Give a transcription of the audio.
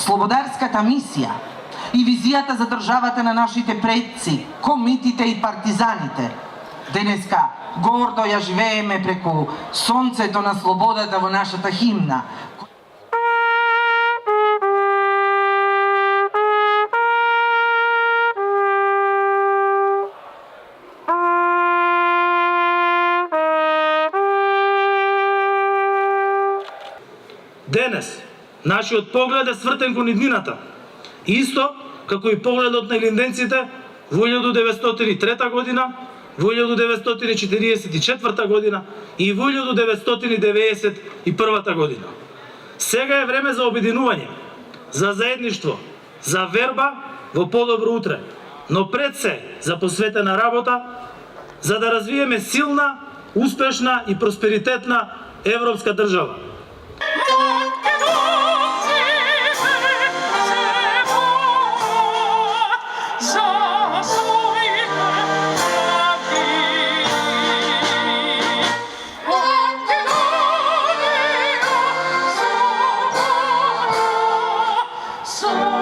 Слободарската мисија и визијата за државата на нашите предци, комитите и партизаните, денеска гордо ја живееме преку сонцето на слободата во нашата химна. Денес, нашиот поглед е свртен кон иднината, исто како и погледот на илинденците во 1903 година, во 1944 година и во 1991 година. Сега е време за обединување, за заедништво, за верба во подобро утре, но пред се за посветена работа, за да развиеме силна, успешна и просперитетна европска држава. So